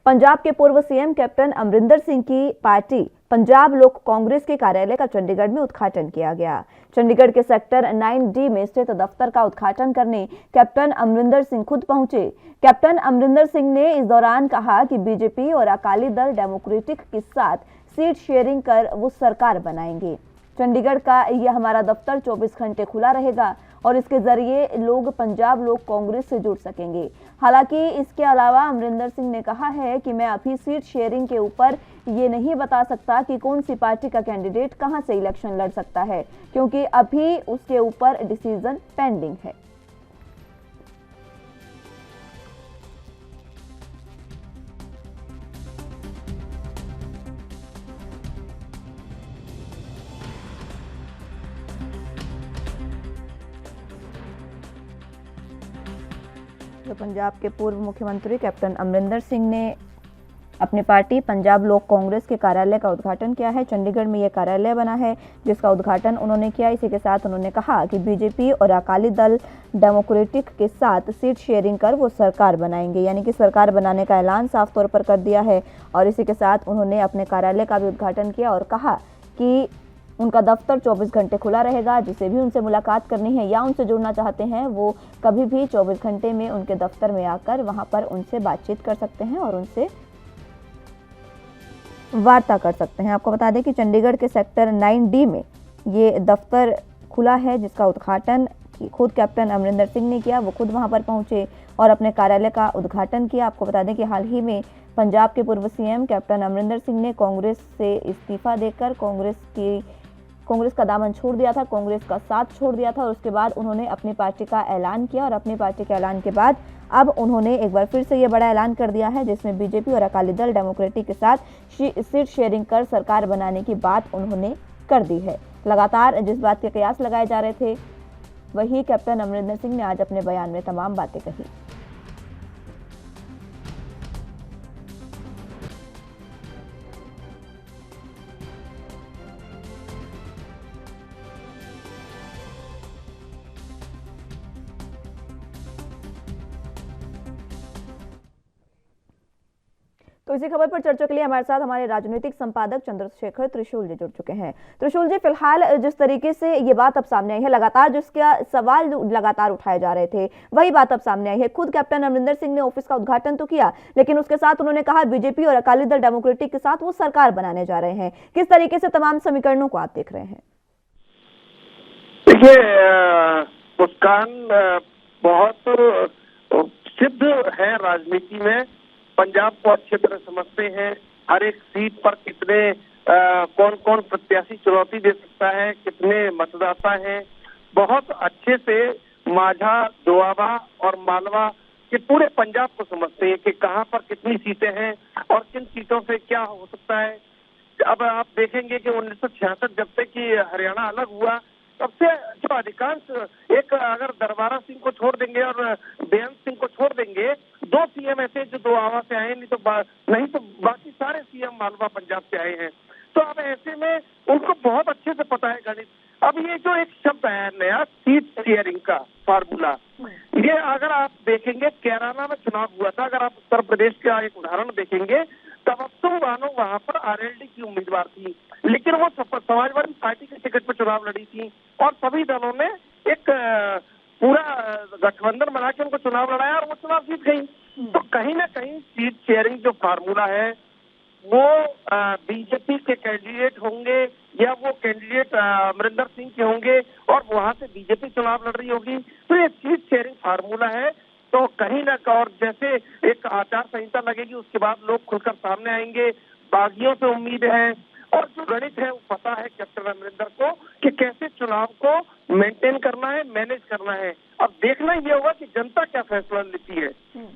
पंजाब के पूर्व CM captain Amarinder Singh की पार्टी पंजाब लोक कांग्रेस के कार्यालय का चंडीगढ़ में उद्घाटन किया गया। चंडीगढ़ के सेक्टर 9D में स्थित दफ्तर का उद्घाटन करने कैप्टन अमरिंदर सिंह खुद पहुंचे। कैप्टन अमरिंदर सिंह ने इस दौरान कहा कि बीजेपी और अकाली दल डेमोक्रेटिक के साथ सीट शेयरिंग कर वो सरकार बनाएंगे। चंडीगढ़ का यह हमारा दफ्तर 24 घंटे खुला रहेगा और इसके जरिए लोग पंजाब लोक कांग्रेस से जुड़ सकेंगे। हालांकि इसके अलावा अमरिंदर सिंह ने कहा है कि मैं अभी सीट शेयरिंग के ऊपर ये नहीं बता सकता कि कौन सी पार्टी का कैंडिडेट कहां से इलेक्शन लड़ सकता है, क्योंकि अभी उसके ऊपर डिसीजन पेंडिंग है। तो पंजाब के पूर्व मुख्यमंत्री कैप्टन अमरिंदर सिंह ने अपनी पार्टी पंजाब लोक कांग्रेस के कार्यालय का उद्घाटन किया है। चंडीगढ़ में यह कार्यालय बना है जिसका उद्घाटन उन्होंने किया। इसी के साथ उन्होंने कहा कि बीजेपी और अकाली दल डेमोक्रेटिक के साथ सीट शेयरिंग कर वो सरकार बनाएंगे, यानी कि सरकार बनाने का ऐलान साफ तौर पर कर दिया है। और इसी के साथ उन्होंने अपने कार्यालय का भी उद्घाटन किया और कहा कि उनका दफ्तर 24 घंटे खुला रहेगा। जिसे भी उनसे मुलाकात करनी है या उनसे जुड़ना चाहते हैं वो कभी भी 24 घंटे में उनके दफ्तर में आकर वहां पर उनसे बातचीत कर सकते हैं और उनसे वार्ता कर सकते हैं। आपको बता दें कि चंडीगढ़ के सेक्टर 9D में ये दफ्तर खुला है जिसका उद्घाटन खुद कैप्टन अमरिंदर सिंह ने किया। वो खुद वहां पर पहुंचे और अपने कार्यालय का उद्घाटन किया। आपको बता दें कि हाल ही में पंजाब के पूर्व सीएम कैप्टन अमरिंदर सिंह ने कांग्रेस से इस्तीफा देकर कांग्रेस का दामन छोड़ दिया था, कांग्रेस का साथ छोड़ दिया था और उसके बाद उन्होंने अपनी पार्टी का ऐलान किया। और अपनी पार्टी के ऐलान के बाद अब उन्होंने एक बार फिर से ये बड़ा ऐलान कर दिया है जिसमें बीजेपी और अकाली दल डेमोक्रेटिक के साथ सीट शेयरिंग कर सरकार बनाने की बात उन्होंने कर दी है। लगातार जिस बात के कयास लगाए जा रहे थे वही कैप्टन अमरिंदर सिंह ने आज अपने बयान में तमाम बातें कही। तो इसी खबर पर चर्चा के लिए हमारे साथ हमारे राजनीतिक संपादक चंद्रशेखर त्रिशूल जी जुड़ चुके हैं। त्रिशूल जी, फिलहाल जिस तरीके से ये बात अब सामने आई है, लगातार जिसका सवाल लगातार उठाए जा रहे थे वही बात अब सामने आई है। खुद कैप्टन अमरिंदर सिंह ने ऑफिस का उद्घाटन तो किया, लेकिन उसके साथ उन्होंने कहा बीजेपी और अकाली दल डेमोक्रेटिक के साथ वो सरकार बनाने जा रहे हैं। किस तरीके से तमाम समीकरणों को आप देख रहे हैं? देखिए, मुस्कान बहुत सिद्ध है राजनीति में। पंजाब को अच्छी तरह समझते हैं। हर एक सीट पर कितने कौन कौन प्रत्याशी चुनौती दे सकता है, कितने मतदाता हैं, बहुत अच्छे से माझा, दोआबा और मालवा के पूरे पंजाब को समझते हैं कि कहां पर कितनी सीटें हैं और किन सीटों से क्या हो सकता है। अब आप देखेंगे कि 1966 जब से कि हरियाणा अलग हुआ तब से जो अधिकांश एक अगर दरबारा सिंह को छोड़ देंगे और बेअंत सिंह को छोड़ देंगे, दो सीएम ऐसे जो दोआबा से आए, नहीं तो बाकी सारे सीएम मालवा पंजाब से आए हैं। तो अब ऐसे में उनको बहुत अच्छे से पता है गणित। अब ये जो एक शब्द है नया, सीट शेयरिंग का फार्मूला, ये अगर आप देखेंगे केरला में चुनाव हुआ था, अगर आप उत्तर प्रदेश का एक उदाहरण देखेंगे तब तुम बानो वहां पर आरएलडी की उम्मीदवार थी, लेकिन वो समाजवादी पार्टी के टिकट पर चुनाव लड़ी थी और सभी दलों ने एक पूरा गठबंधन बना के उनको चुनाव लड़ाया और वो चुनाव जीत गई। तो कहीं ना कहीं सीट शेयरिंग जो फार्मूला है वो बीजेपी के कैंडिडेट होंगे या वो कैंडिडेट अमरिंदर सिंह के होंगे और वहां से बीजेपी चुनाव लड़ रही होगी। तो ये सीट शेयरिंग फार्मूला है। तो कहीं ना और जैसे एक आचार संहिता लगेगी उसके बाद लोग खुलकर सामने आएंगे। बागियों से उम्मीद है और जो गणित है वो पता है कैप्टन अमरिंदर को कि कैसे चुनाव को मेंटेन करना है, मैनेज करना है। अब देखना ये होगा कि जनता क्या फैसला लेती है।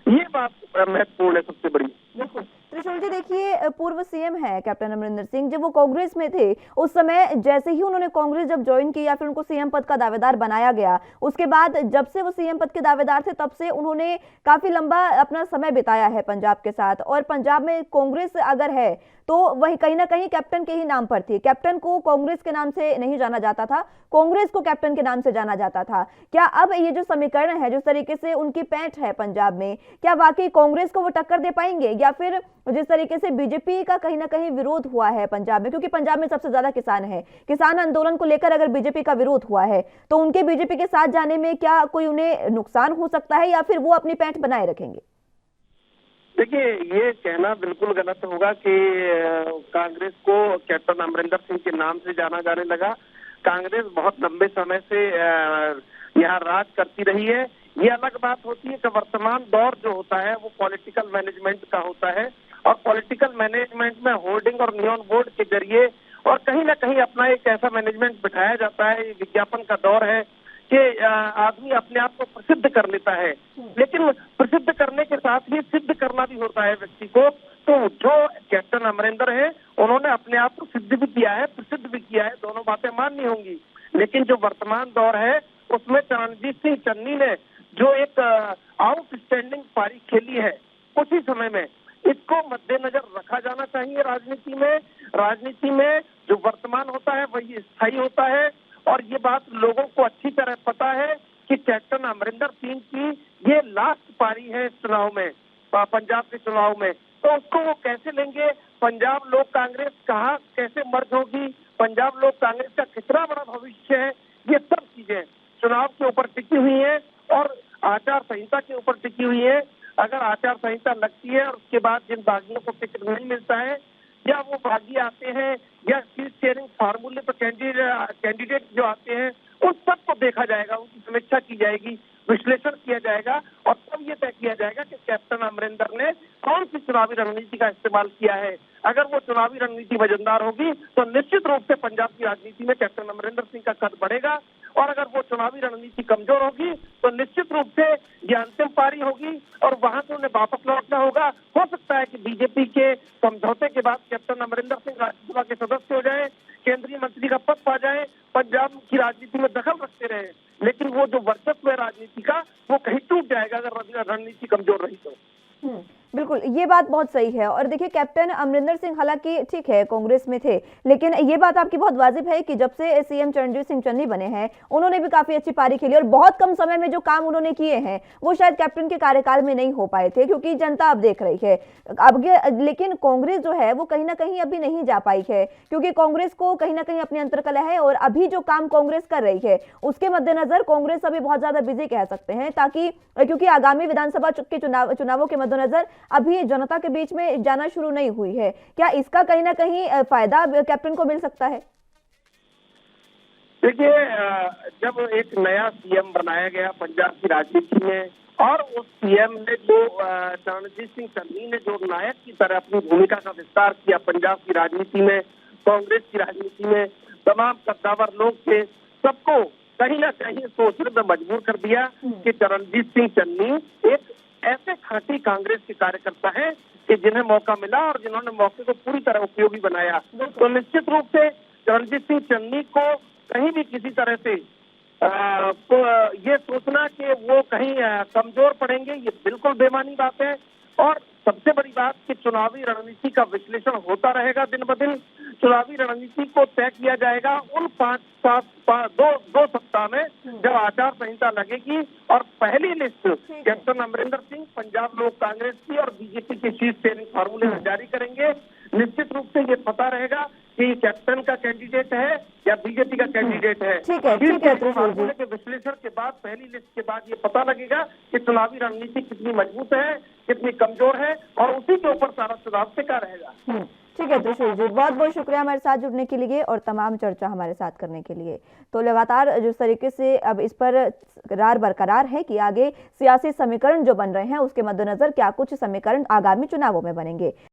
ये बात महत्वपूर्ण है सबसे बड़ी। बिल्कुल त्रिशूल त्रिशूल जी, देखिए पूर्व सीएम है कैप्टन अमरिंदर सिंह, जब वो कांग्रेस में थे उस समय जैसे ही उन्होंने कांग्रेस जब ज्वाइन की या फिर उनको सीएम पद का दावेदार बनाया गया, उसके बाद जब से वो सीएम पद के दावेदार थे तब से उन्होंने काफी लंबा अपना समय बिताया है पंजाब के साथ। और पंजाब में कांग्रेस अगर है तो वही कहीं ना कहीं कैप्टन के ही नाम पर थी। कैप्टन को कांग्रेस के नाम से नहीं जाना जाता था, कांग्रेस को कैप्टन के नाम से जाना जाता था। क्या अब ये जो समीकरण है, जिस तरीके से उनकी पैठ है पंजाब में, क्या वाकई कांग्रेस को वो टक्कर दे पाएंगे, या फिर जिस तरीके से बीजेपी का कहीं ना कहीं विरोध हुआ है पंजाब में, क्योंकि पंजाब में सबसे ज्यादा किसान है, किसान आंदोलन को लेकर अगर बीजेपी का विरोध हुआ है तो उनके बीजेपी के साथ जाने में क्या कोई उन्हें नुकसान हो सकता है, या फिर वो अपनी पैठ बनाए रखेंगे? देखिए, ये कहना बिल्कुल गलत होगा कि कांग्रेस को कैप्टन अमरिंदर सिंह के नाम से जाना जाने लगा। कांग्रेस बहुत लंबे समय से यहाँ राज करती रही है। ये अलग बात होती है कि वर्तमान दौर जो होता है वो पॉलिटिकल मैनेजमेंट का होता है, और पॉलिटिकल मैनेजमेंट में होर्डिंग और नियॉन बोर्ड के जरिए और कहीं ना कहीं अपना एक ऐसा मैनेजमेंट बिठाया जाता है। ये विज्ञापन का दौर है कि आदमी अपने आप को प्रसिद्ध कर लेता है, लेकिन प्रसिद्ध करने के साथ ही सिद्ध करना भी होता है व्यक्ति को। तो जो कैप्टन अमरिंदर है उन्होंने अपने आप को सिद्ध भी किया है, प्रसिद्ध भी किया है, दोनों बातें माननी होंगी। लेकिन जो वर्तमान दौर है उसमें चरणजीत सिंह चन्नी ने जो एक आउटस्टैंडिंग पारी खेली है कुछ ही समय में, इसको मद्देनजर रखा जाना चाहिए। राजनीति में जो वर्तमान होता है वही स्थायी होता है, और ये बात लोगों को अच्छी तरह पता है कि कैप्टन अमरिंदर सिंह की ये लास्ट पारी है इस चुनाव में, पंजाब के चुनाव में। तो उसको वो कैसे लेंगे, पंजाब लोक कांग्रेस कहाँ कैसे मर्ज होगी, पंजाब लोक कांग्रेस का कितना बड़ा भविष्य है, ये सब चीजें चुनाव के ऊपर टिकी हुई है और आचार संहिता के ऊपर टिकी हुई है। अगर आचार संहिता लगती है और उसके बाद जिन बागियों को टिकट नहीं मिलता है, या वो बागी आते हैं, या सीट शेयरिंग फार्मूले पर कैंडिडेट जो आते हैं, उन सबको देखा जाएगा, उनकी समीक्षा की जाएगी, विश्लेषण किया जाएगा, और तब ये तय किया जाएगा कि कैप्टन अमरिंदर ने कौन सी चुनावी रणनीति का इस्तेमाल किया है। अगर वो चुनावी रणनीति वजनदार होगी तो निश्चित रूप से पंजाब की राजनीति में कैप्टन अमरिंदर सिंह का कद बढ़ेगा, और अगर वो चुनावी रणनीति कमजोर होगी तो निश्चित रूप से ये अंतिम पारी होगी और वहां से उन्हें वापस लौटना होगा। हो सकता है कि बीजेपी के समझौते के बाद कैप्टन अमरिंदर सिंह राज्यसभा के सदस्य हो जाए, केंद्रीय मंत्री का पद पा जाए, पंजाब की राजनीति में दखल रखते रहे, लेकिन वो जो वर्चस्व है राजनीति का वो कहीं टूट जाएगा अगर रणनीति कमजोर रही तो। बिल्कुल, ये बात बहुत सही है। और देखिए, कैप्टन अमरिंदर सिंह हालांकि ठीक है कांग्रेस में थे, लेकिन ये बात आपकी बहुत वाजिब है कि जब से सीएम चरणजीत सिंह चन्नी बने हैं उन्होंने भी काफी अच्छी पारी खेली, और बहुत कम समय में जो काम उन्होंने किए हैं वो शायद कैप्टन के कार्यकाल में नहीं हो पाए थे, क्योंकि जनता अब देख रही है अब। लेकिन कांग्रेस जो है वो कहीं ना कहीं अभी नहीं जा पाई है, क्योंकि कांग्रेस को कहीं ना कहीं अपनी अंतर्कलह है, और अभी जो काम कांग्रेस कर रही है उसके मद्देनजर कांग्रेस अभी बहुत ज्यादा बिजी कह सकते हैं, ताकि क्योंकि आगामी विधानसभा के चुनावों के मद्देनजर अभी जनता के बीच में जाना शुरू नहीं हुई है। क्या इसका कहीं ना कहीं फायदा कैप्टन को मिल सकता है? देखिए, जब एक नया सीएम बनाया गया पंजाब की राजनीति में, और उस सीएम ने जो चरणजीत सिंह चन्नी ने जो नायक की तरह अपनी भूमिका का विस्तार किया पंजाब की राजनीति में, कांग्रेस की राजनीति में, तमाम कद्दावर लोग थे, सबको कहीं ना कहीं सोचने में मजबूर कर दिया कि चरणजीत सिंह चन्नी एक ऐसे खांटी कांग्रेस के कार्यकर्ता है कि जिन्हें मौका मिला और जिन्होंने मौके को पूरी तरह उपयोगी बनाया। तो निश्चित रूप से चरणजीत सिंह चन्नी को कहीं भी किसी तरह से ये सोचना कि वो कहीं कमजोर पड़ेंगे, ये बिल्कुल बेमानी बात है। और सबसे बड़ी बात कि चुनावी रणनीति का विश्लेषण होता रहेगा दिन ब दिन, चुनावी रणनीति को तय किया जाएगा उन 2 सप्ताह में जब आचार संहिता लगेगी और पहली लिस्ट कैप्टन अमरिंदर सिंह पंजाब लोक कांग्रेस की और बीजेपी के शीर्ष शेयरिंग फार्मूले में जारी करेंगे। निश्चित रूप से ये पता रहेगा कि कैप्टन का कैंडिडेट है या बीजेपी का कैंडिडेट है। ठीक है फार्मूले के विश्लेषण के बाद, पहली लिस्ट के बाद ये पता लगेगा कि चुनावी रणनीति कितनी मजबूत है, कितनी कमजोर है, और उसी के ऊपर सारा चुनाव टिका रहेगा। ठीक है त्रिशूल जी, बहुत बहुत शुक्रिया हमारे साथ जुड़ने के लिए और तमाम चर्चा हमारे साथ करने के लिए। तो लगातार जिस तरीके से अब इस पर रार बरकरार है कि आगे सियासी समीकरण जो बन रहे हैं उसके मद्देनजर क्या कुछ समीकरण आगामी चुनावों में बनेंगे।